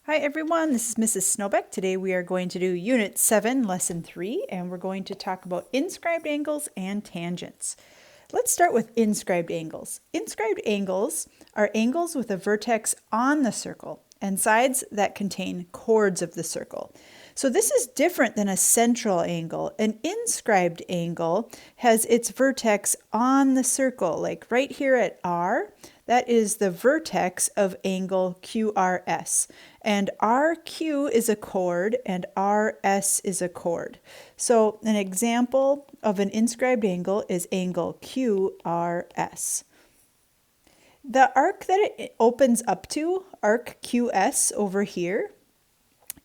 Hi everyone, this is Mrs. Snobeck. Today we are going to do Unit 7, Lesson 3, and we're going to talk about inscribed angles and tangents. Let's start with inscribed angles. Inscribed angles are angles with a vertex on the circle and sides that contain chords of the circle. So this is different than a central angle. An inscribed angle has its vertex on the circle, like right here at R. That is the vertex of angle QRS. And RQ is a chord and RS is a chord. So an example of an inscribed angle is angle QRS. The arc that it opens up to, arc QS over here,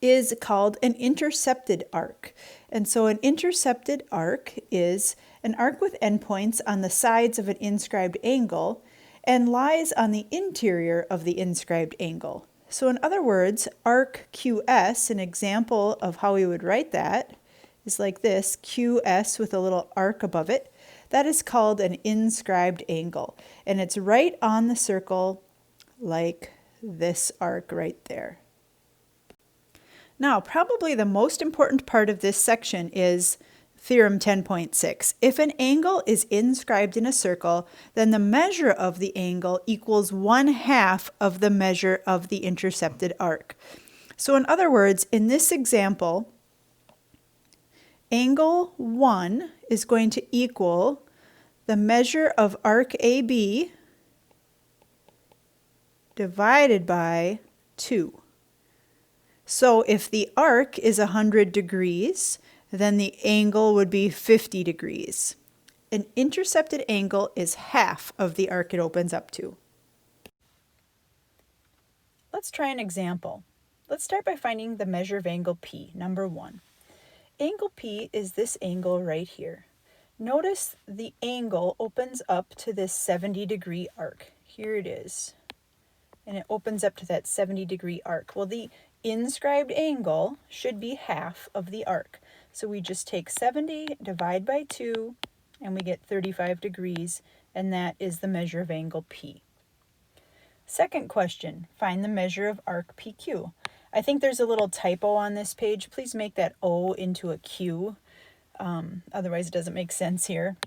is called an intercepted arc. And so an intercepted arc is an arc with endpoints on the sides of an inscribed angle and lies on the interior of the inscribed angle. So in other words, arc QS, an example of how we would write that, is like this, QS with a little arc above it. That is called an inscribed angle. And it's right on the circle like this arc right there. Now, probably the most important part of this section is Theorem 10.6. If an angle is inscribed in a circle, then the measure of the angle equals 1/2 of the measure of the intercepted arc. So in other words, in this example, angle 1 is going to equal the measure of arc AB divided by 2. So if the arc is 100 degrees, then the angle would be 50 degrees. An intercepted angle is half of the arc it opens up to. Let's try an example. Let's start by finding the measure of angle P, number 1. Angle P is this angle right here. Notice the angle opens up to this 70-degree arc. Here it is. And it opens up to that 70-degree arc. Well, the inscribed angle should be half of the arc. So we just take 70, divide by 2, and we get 35 degrees, and that is the measure of angle P. Second question, find the measure of arc PQ. I think there's a little typo on this page. Please make that O into a Q. Otherwise it doesn't make sense here.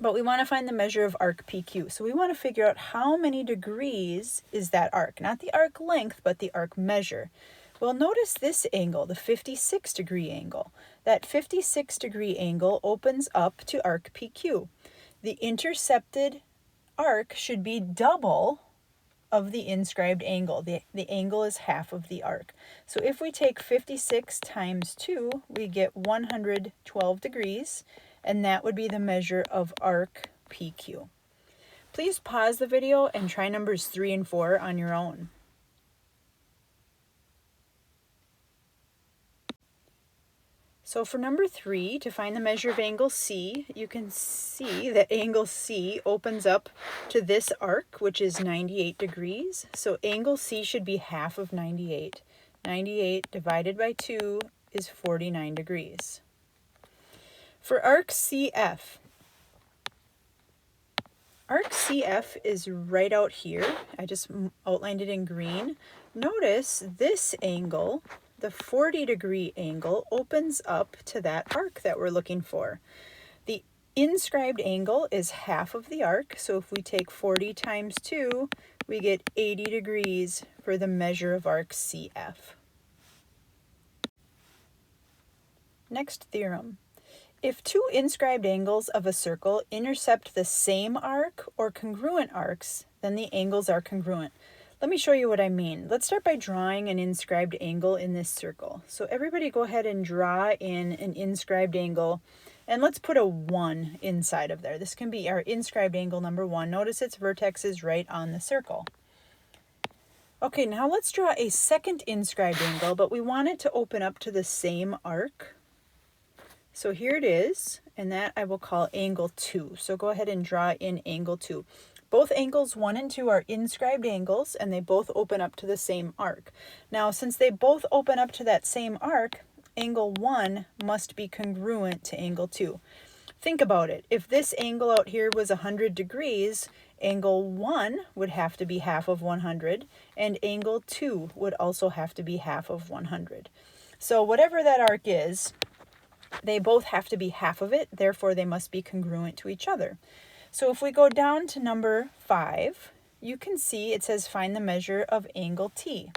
But we want to find the measure of arc PQ. So we want to figure out how many degrees is that arc. Not the arc length, but the arc measure. Well, notice this angle, the 56-degree angle. That 56-degree angle opens up to arc PQ. The intercepted arc should be double of the inscribed angle. The angle is half of the arc. So if we take 56 times 2, we get 112 degrees, and that would be the measure of arc PQ. Please pause the video and try numbers 3 and 4 on your own. So for number 3, to find the measure of angle C, you can see that angle C opens up to this arc, which is 98 degrees. So angle C should be half of 98. 98 divided by 2 is 49 degrees. For arc CF is right out here. I just outlined it in green. Notice this angle, the 40-degree angle, opens up to that arc that we're looking for. The inscribed angle is half of the arc, so if we take 40 times 2, we get 80 degrees for the measure of arc CF. Next theorem. If two inscribed angles of a circle intercept the same arc or congruent arcs, then the angles are congruent. Let me show you what I mean. Let's start by drawing an inscribed angle in this circle. So everybody go ahead and draw in an inscribed angle, and let's put a 1 inside of there. This can be our inscribed angle number 1. Notice its vertex is right on the circle. Okay, now let's draw a second inscribed angle, but we want it to open up to the same arc. So here it is, and that I will call angle 2. So go ahead and draw in angle 2. Both angles 1 and 2 are inscribed angles, and they both open up to the same arc. Now, since they both open up to that same arc, angle 1 must be congruent to angle 2. Think about it. If this angle out here was 100 degrees, Angle 1 would have to be half of 100, and angle 2 would also have to be half of 100. So whatever that arc is, they both have to be half of it, therefore they must be congruent to each other. So if we go down to number 5, you can see it says find the measure of angle T.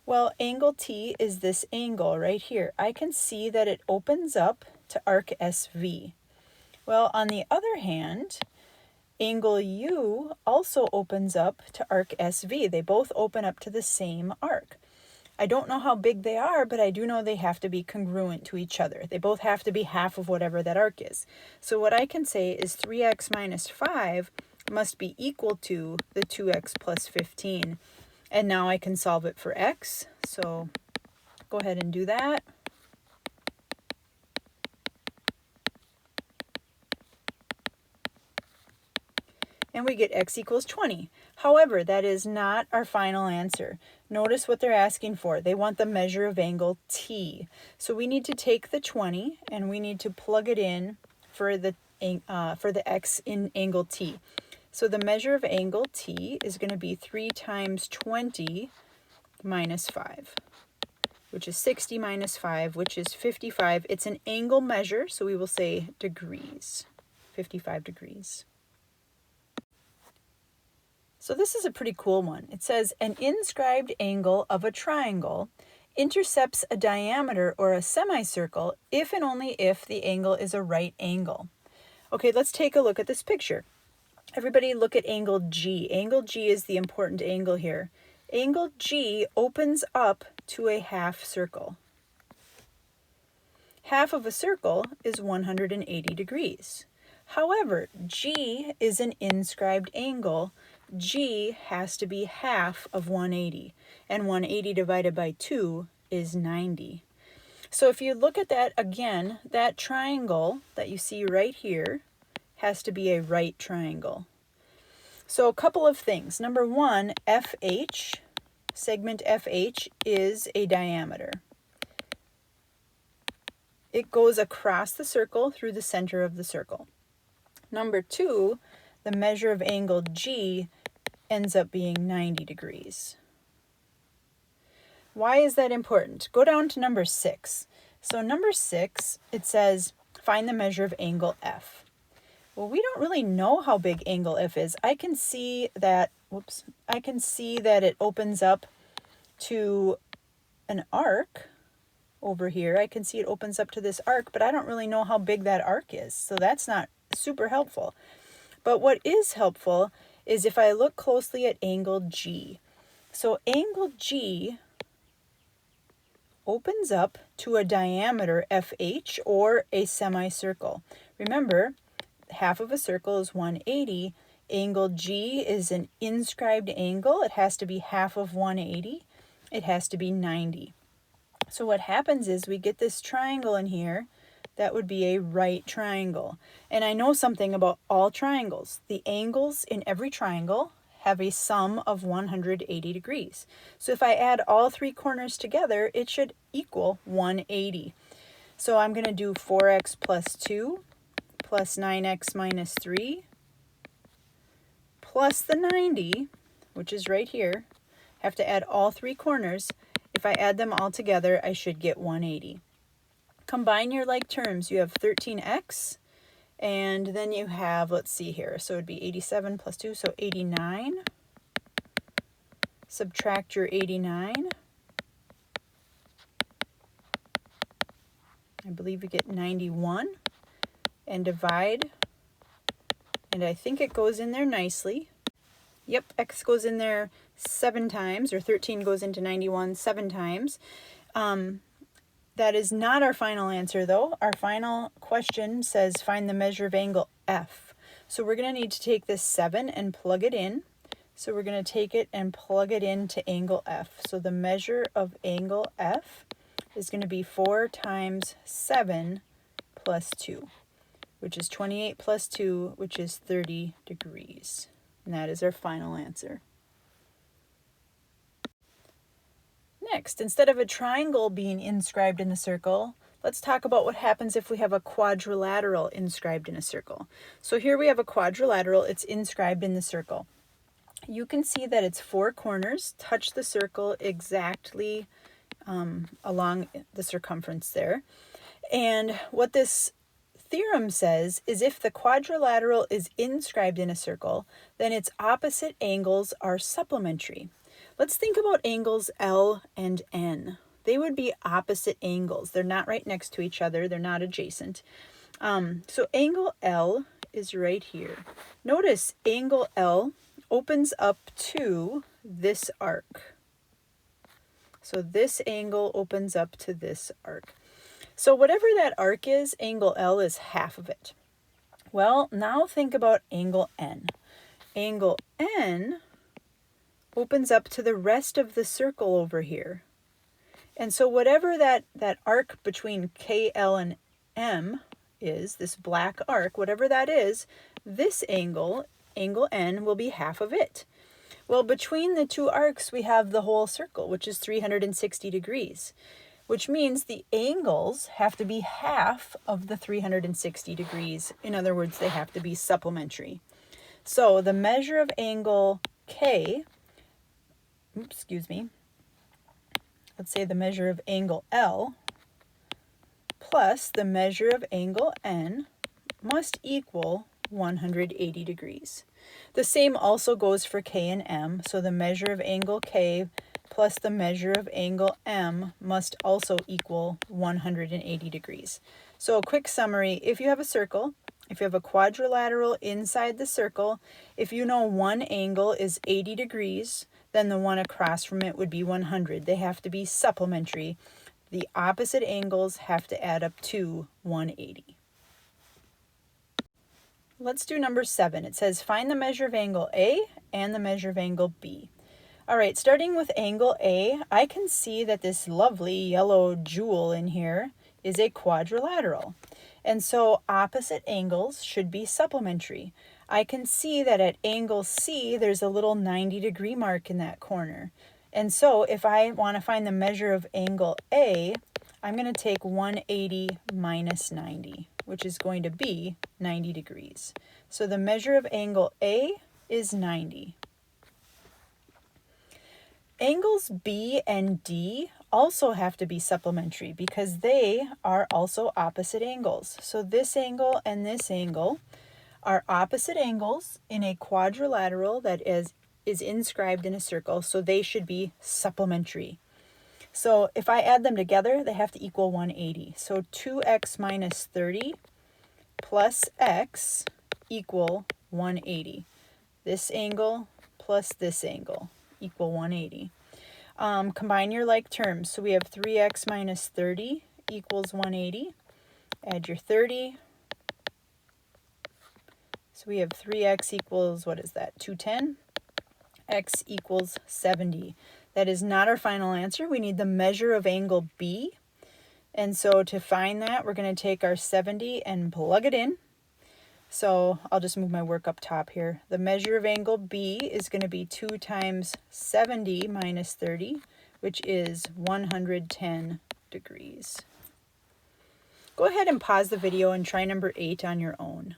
Well, angle T is this angle right here. I can see that it opens up to arc SV. Well, on the other hand, angle U also opens up to arc SV. They both open up to the same arc. I don't know how big they are, but I do know they have to be congruent to each other. They both have to be half of whatever that arc is. So what I can say is 3x minus 5 must be equal to the 2x plus 15. And now I can solve it for x. So go ahead and do that. And we get x equals 20. However, that is not our final answer. Notice what they're asking for. They want the measure of angle T. So we need to take the 20 and we need to plug it in for the x in angle T. So the measure of angle T is going to be 3 times 20 minus 5, which is 60 minus 5, which is 55. It's an angle measure, so we will say degrees, 55 degrees. So this is a pretty cool one. It says an inscribed angle of a triangle intercepts a diameter or a semicircle if and only if the angle is a right angle. Okay, let's take a look at this picture. Everybody look at angle G. Angle G is the important angle here. Angle G opens up to a half circle. Half of a circle is 180 degrees. However, G is an inscribed angle. G has to be half of 180, and 180 divided by 2 is 90. So if you look at that again, that triangle that you see right here has to be a right triangle. So a couple of things. Number one, FH, segment FH is a diameter. It goes across the circle through the center of the circle. Number two, the measure of angle G ends up being 90 degrees. Why is that important? Go down to number 6. So number 6, it says, find the measure of angle F. Well, we don't really know how big angle F is. I can see that, it opens up to an arc over here. I can see it opens up to this arc, but I don't really know how big that arc is. So that's not super helpful. But what is helpful is if I look closely at angle G. So angle G opens up to a diameter FH or a semicircle. Remember, half of a circle is 180. Angle G is an inscribed angle. It has to be half of 180. It has to be 90. So what happens is we get this triangle in here. That would be a right triangle. And I know something about all triangles. The angles in every triangle have a sum of 180 degrees. So if I add all 3 corners together, it should equal 180. So I'm going to do 4x plus 2 plus 9x minus 3 plus the 90, which is right here. I have to add all 3 corners. If I add them all together, I should get 180. Combine your like terms. You have 13x, and then you have, let's see here, so it would be 87 plus 2, so 89. Subtract your 89. I believe you get 91. And divide, and I think it goes in there nicely. Yep, x goes in there 7 times, or 13 goes into 91 7 times. That is not our final answer, though. Our final question says find the measure of angle F. So we're going to need to take this 7 and plug it in. So we're going to take it and plug it into angle F. So the measure of angle F is going to be 4 times 7 plus 2, which is 28 plus 2, which is 30 degrees. And that is our final answer. Next, instead of a triangle being inscribed in the circle, Let's talk about what happens if we have a quadrilateral inscribed in a circle. So here we have a quadrilateral, it's inscribed in the circle. You can see that its four corners touch the circle exactly along the circumference there. And what this theorem says is if the quadrilateral is inscribed in a circle, then its opposite angles are supplementary. Let's think about angles L and N. They would be opposite angles. They're not right next to each other. They're not adjacent. So angle L is right here. Notice angle L opens up to this arc. So this angle opens up to this arc. So whatever that arc is, angle L is half of it. Well, now think about angle N. Angle N opens up to the rest of the circle over here. And so whatever that arc between K, L, and M is, this black arc, whatever that is, this angle, angle N, will be half of it. Well, between the two arcs, we have the whole circle, which is 360 degrees, which means the angles have to be half of the 360 degrees. In other words, they have to be supplementary. So the measure of angle K, let's say the measure of angle L plus the measure of angle N must equal 180 degrees. The same also goes for K and M, so the measure of angle K plus the measure of angle M must also equal 180 degrees. So a quick summary, if you have a circle, if you have a quadrilateral inside the circle, if you know one angle is 80 degrees, then the one across from it would be 100. They have to be supplementary. The opposite angles have to add up to 180. Let's do number 7. It says find the measure of angle A and the measure of angle B. All right, starting with angle A, I can see that this lovely yellow jewel in here is a quadrilateral. And so opposite angles should be supplementary. I can see that at angle C, there's a little 90-degree mark in that corner. And so if I want to find the measure of angle A, I'm going to take 180 minus 90, which is going to be 90 degrees. So the measure of angle A is 90. Angles B and D also have to be supplementary because they are also opposite angles. So this angle and this angle are opposite angles in a quadrilateral that is inscribed in a circle, so they should be supplementary. So if I add them together, they have to equal 180. So 2x minus 30 plus x equal 180. This angle plus this angle equal 180. Combine your like terms. So we have 3x minus 30 equals 180. Add your 30. So we have 3x equals, what is that, 210? X equals 70. That is not our final answer. We need the measure of angle B. And so to find that, we're going to take our 70 and plug it in. So I'll just move my work up top here. The measure of angle B is going to be 2 times 70 minus 30, which is 110 degrees. Go ahead and pause the video and try number 8 on your own.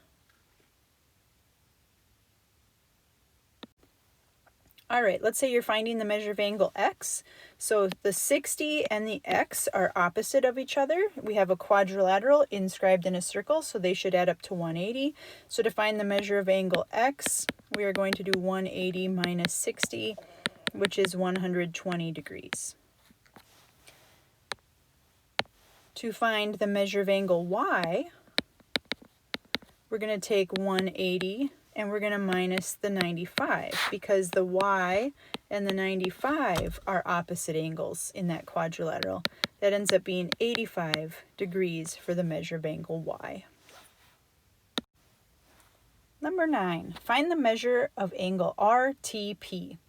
All right, let's say you're finding the measure of angle X. So the 60 and the X are opposite of each other. We have a quadrilateral inscribed in a circle, so they should add up to 180. So to find the measure of angle X, we are going to do 180 minus 60, which is 120 degrees. To find the measure of angle Y, we're going to take 180 and we're going to minus the 95 because the Y and the 95 are opposite angles in that quadrilateral. That ends up being 85 degrees for the measure of angle Y. Number 9, find the measure of angle RTP.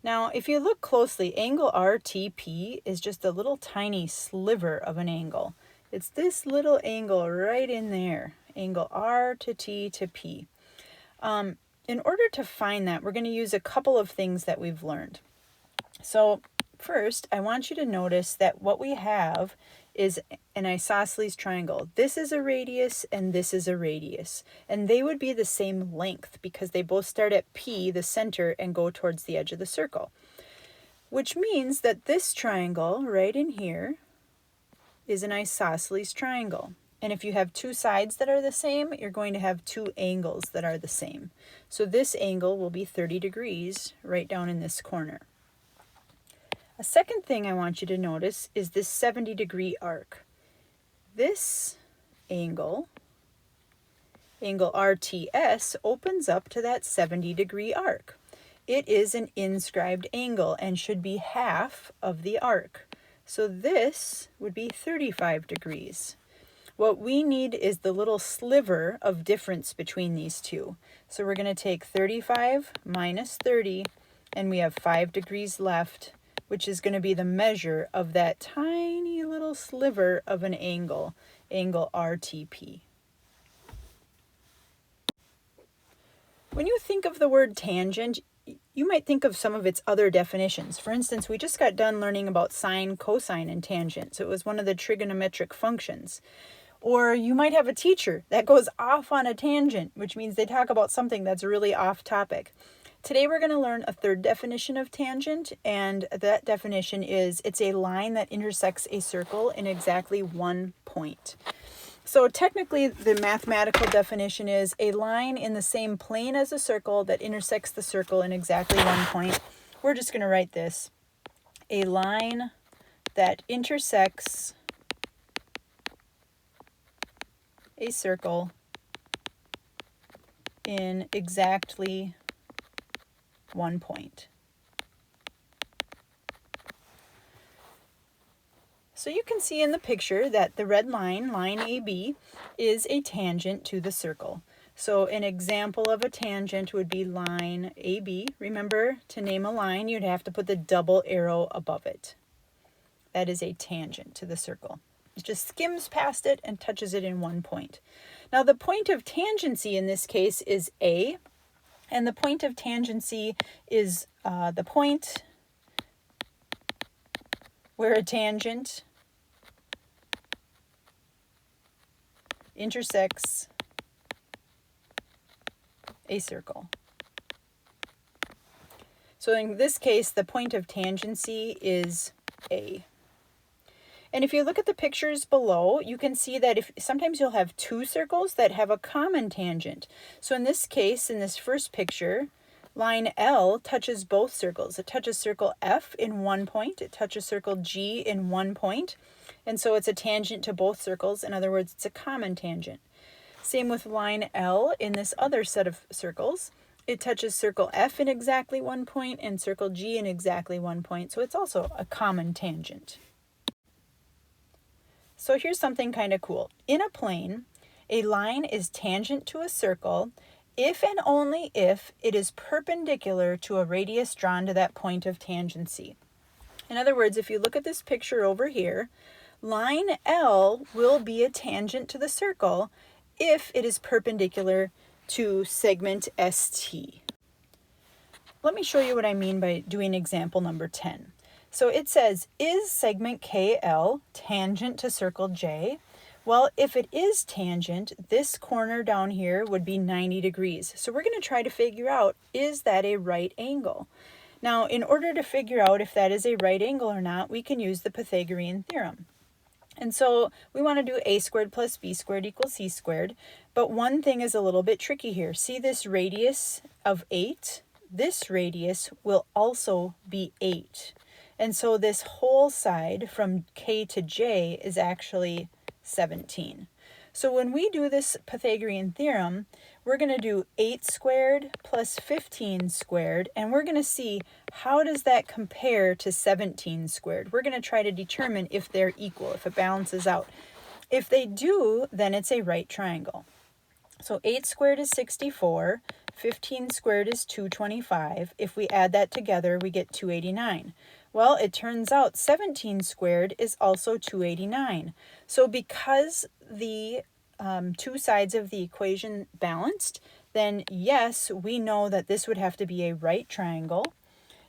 Now, if you look closely, angle RTP is just a little tiny sliver of an angle. It's this little angle right in there, angle R to T to P. In order to find that, we're going to use a couple of things that we've learned. So First, I want you to notice that what we have is an isosceles triangle. This is a radius and this is a radius, and they would be the same length because they both start at P, the center, and go towards the edge of the circle, which means that this triangle right in here is an isosceles triangle. And if you have two sides that are the same, you're going to have two angles that are the same. So this angle will be 30 degrees right down in this corner. A second thing I want you to notice is this 70-degree arc. This angle RTS, opens up to that 70-degree arc. It is an inscribed angle and should be half of the arc. So this would be 35 degrees. What we need is the little sliver of difference between these two. So we're going to take 35 minus 30, and we have 5 degrees left, which is going to be the measure of that tiny little sliver of an angle RTP. When you think of the word tangent, you might think of some of its other definitions. For instance, we just got done learning about sine, cosine, and tangent. So it was one of the trigonometric functions. Or you might have a teacher that goes off on a tangent, which means they talk about something that's really off topic. Today we're going to learn a third definition of tangent, and that definition is it's a line that intersects a circle in exactly one point. So technically the mathematical definition is a line in the same plane as a circle that intersects the circle in exactly one point. We're just going to write this: a line that intersects a circle in exactly one point. So you can see in the picture that the red line, line AB, is a tangent to the circle. So an example of a tangent would be line AB. Remember, to name a line, you'd have to put the double arrow above it. That is a tangent to the circle. It just skims past it and touches it in one point. Now the point of tangency in this case is A, and the point of tangency is the point where a tangent intersects a circle. So in this case, the point of tangency is A. And if you look at the pictures below, you can see that sometimes you'll have two circles that have a common tangent. So in this case, in this first picture, line L touches both circles. It touches circle F in one point. It touches circle G in one point. And so it's a tangent to both circles. In other words, it's a common tangent. Same with line L in this other set of circles. It touches circle F in exactly one point and circle G in exactly one point. So it's also a common tangent. So here's something kind of cool. In a plane, a line is tangent to a circle if and only if it is perpendicular to a radius drawn to that point of tangency. In other words, if you look at this picture over here, line L will be a tangent to the circle if it is perpendicular to segment ST. Let me show you what I mean by doing example number 10. So it says, is segment KL tangent to circle J? Well, if it is tangent, this corner down here would be 90 degrees. So we're going to try to figure out, is that a right angle? Now, in order to figure out if that is a right angle or not, we can use the Pythagorean theorem. And so we want to do a squared plus b squared equals c squared. But one thing is a little bit tricky here. See this radius of 8? This radius will also be 8. And so this whole side from K to J is actually 17. So when we do this Pythagorean theorem, we're going to do 8 squared plus 15 squared, and we're going to see how does that compare to 17 squared. We're going to try to determine if they're equal, if it balances out. If they do, then it's a right triangle. So 8 squared is 64, 15 squared is 225. If we add that together, we get 289. Well, it turns out 17 squared is also 289. So because the two sides of the equation balanced, then yes, we know that this would have to be a right triangle.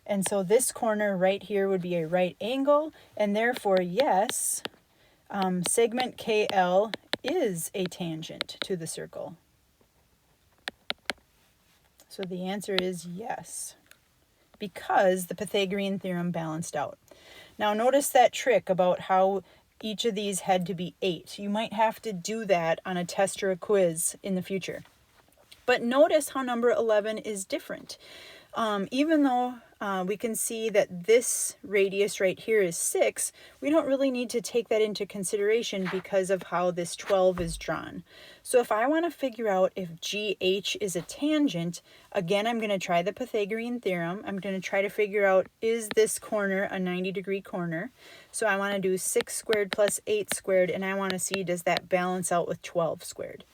And so this corner right here would be a right angle, and therefore, yes, segment KL is a tangent to the circle. So the answer is yes, because the Pythagorean theorem balanced out. Now notice that trick about how each of these had to be 8. You might have to do that on a test or a quiz in the future. But notice how number 11 is different. Even though we can see that this radius right here is 6, we don't really need to take that into consideration because of how this 12 is drawn. So if I want to figure out if GH is a tangent, again, I'm going to try the Pythagorean theorem. I'm going to try to figure out, is this corner a 90-degree corner? So I want to do 6 squared plus 8 squared, and I want to see, does that balance out with 12 squared?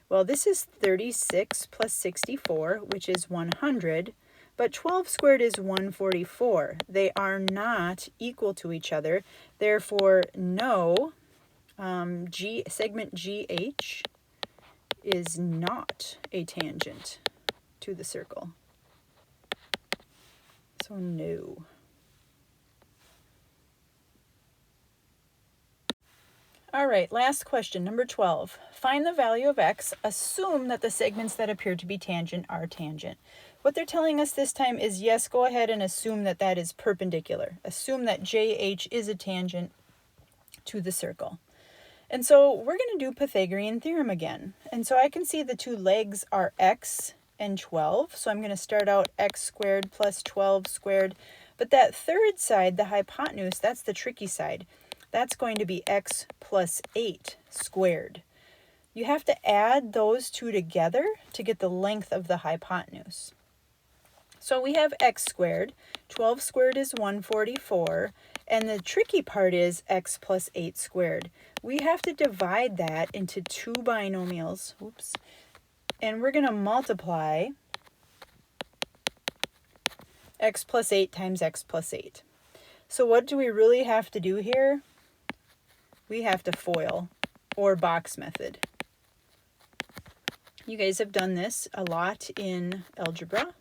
Well, this is 36 plus 64, which is 100. But 12 squared is 144. They are not equal to each other. Therefore, no, segment GH is not a tangent to the circle. So no. All right, last question, number 12. Find the value of x. Assume that the segments that appear to be tangent are tangent. What they're telling us this time is, yes, go ahead and assume that that is perpendicular. Assume that JH is a tangent to the circle. And so we're going to do Pythagorean theorem again. And so I can see the two legs are x and 12. So I'm going to start out x squared plus 12 squared. But that third side, the hypotenuse, that's the tricky side. That's going to be x plus 8 squared. You have to add those two together to get the length of the hypotenuse. So we have x squared, 12 squared is 144, and the tricky part is x plus 8 squared. We have to divide that into two binomials, and we're going to multiply x plus 8 times x plus 8. So what do we really have to do here? We have to FOIL, or box method. You guys have done this a lot in algebra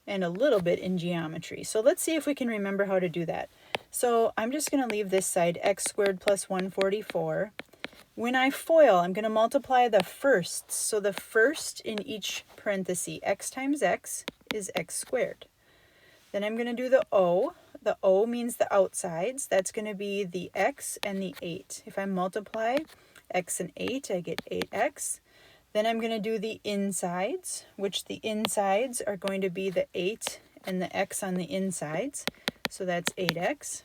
and a little bit in geometry. So let's see if we can remember how to do that. So I'm just going to leave this side, x squared plus 144. When I FOIL, I'm going to multiply the firsts. So the first in each parenthesis, x times x, is x squared. Then I'm going to do the O. The O means the outsides. That's going to be the x and the 8. If I multiply x and 8, I get 8x. Then I'm going to do the insides, which the insides are going to be the 8 and the x on the insides. So that's 8x.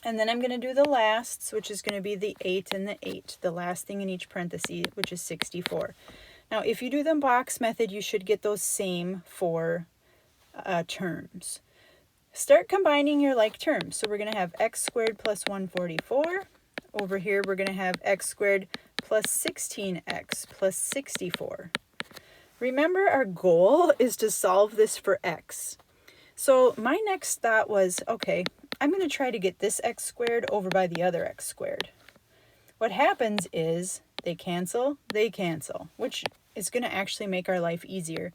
And then I'm going to do the lasts, which is going to be the 8 and the 8, the last thing in each parenthesis, which is 64. Now, if you do the box method, you should get those same four terms. Start combining your like terms. So we're going to have x squared plus 144. Over here, we're going to have x squared plus 16x plus 64. Remember, our goal is to solve this for x. So my next thought was, okay, I'm going to try to get this x squared over by the other x squared. What happens is they cancel, which is going to actually make our life easier.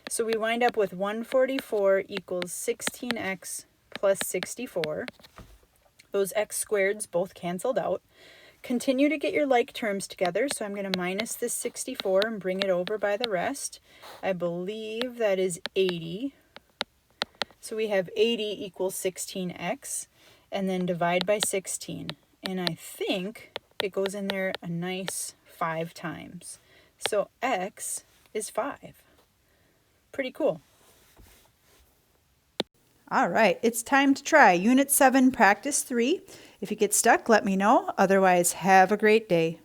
So we wind up with 144 equals 16x plus 64. Those x squareds both canceled out. Continue to get your like terms together. So I'm going to minus this 64 and bring it over by the rest. I believe that is 80. So we have 80 equals 16x, and then divide by 16. And I think it goes in there a nice 5 times. So x is 5. Pretty cool. All right, it's time to try Unit 7, Practice 3. If you get stuck, let me know. Otherwise, have a great day.